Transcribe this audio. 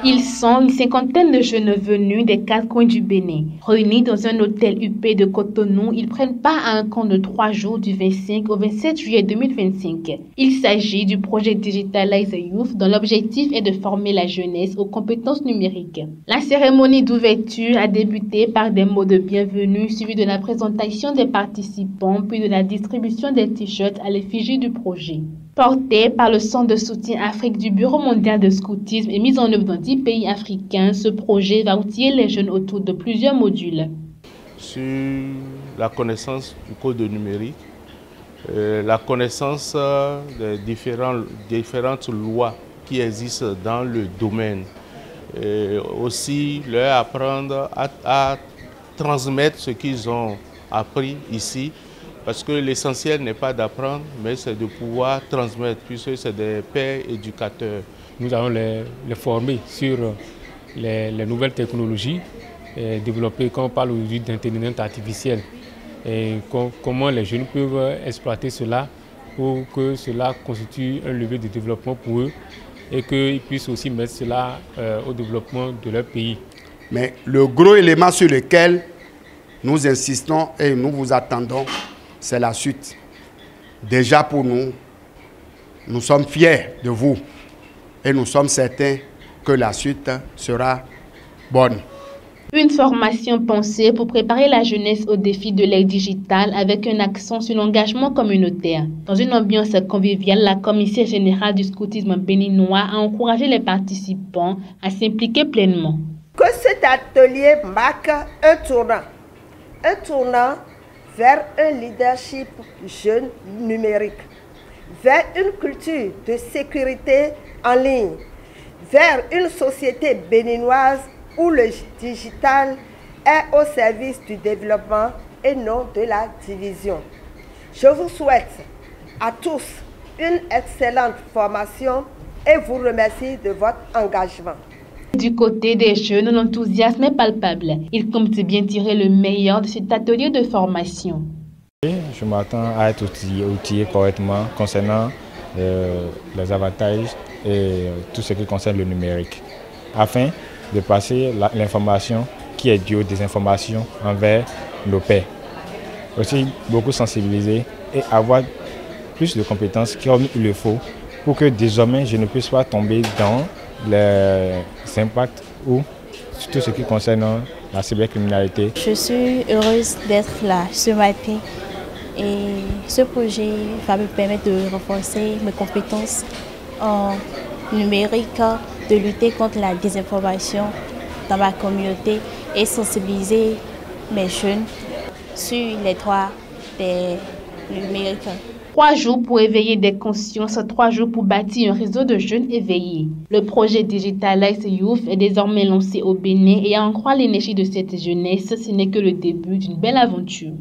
Ils sont une cinquantaine de jeunes venus des 4 coins du Bénin. Réunis dans un hôtel huppé de Cotonou, ils prennent part à un camp de 3 jours du 25 au 27 juillet 2025. Il s'agit du projet Digitalize Youth dont l'objectif est de former la jeunesse aux compétences numériques. La cérémonie d'ouverture a débuté par des mots de bienvenue suivis de la présentation des participants puis de la distribution des t-shirts à l'effigie du projet. Porté par le Centre de soutien Afrique du Bureau mondial de scoutisme et mis en œuvre dans 10 pays africains, ce projet va outiller les jeunes autour de plusieurs modules. Sur la connaissance du code numérique, la connaissance des différentes lois qui existent dans le domaine. Aussi leur apprendre à transmettre ce qu'ils ont appris ici. Parce que l'essentiel n'est pas d'apprendre, mais c'est de pouvoir transmettre, puisque c'est des pères éducateurs. Nous allons les former sur les nouvelles technologies développées, quand on parle aujourd'hui d'intelligence artificielle, et comment les jeunes peuvent exploiter cela pour que cela constitue un levier de développement pour eux et qu'ils puissent aussi mettre cela au développement de leur pays. Mais le gros élément sur lequel nous insistons et nous vous attendons, c'est la suite. Déjà pour nous, nous sommes fiers de vous et nous sommes certains que la suite sera bonne. Une formation pensée pour préparer la jeunesse aux défis de l'ère digitale avec un accent sur l'engagement communautaire. Dans une ambiance conviviale, la commissaire générale du scoutisme béninois a encouragé les participants à s'impliquer pleinement. Que cet atelier marque un tournant vers un leadership jeune numérique, vers une culture de sécurité en ligne, vers une société béninoise où le digital est au service du développement et non de la division. Je vous souhaite à tous une excellente formation et vous remercie de votre engagement. Du côté des jeunes, l'enthousiasme est palpable. Ils comptent bien tirer le meilleur de cet atelier de formation. Je m'attends à être outillé correctement concernant les avantages et tout ce qui concerne le numérique, afin de passer l'information qui est due aux désinformations envers nos pairs. Aussi, beaucoup sensibiliser et avoir plus de compétences comme il le faut pour que désormais je ne puisse pas tomber dans les impacts ou tout ce qui concerne la cybercriminalité. Je suis heureuse d'être là ce matin et ce projet va me permettre de renforcer mes compétences en numérique, de lutter contre la désinformation dans ma communauté et sensibiliser mes jeunes sur les droits des numériques. 3 jours pour éveiller des consciences, 3 jours pour bâtir un réseau de jeunes éveillés. Le projet Digitalize Youth est désormais lancé au Bénin et à en croire l'énergie de cette jeunesse, ce n'est que le début d'une belle aventure.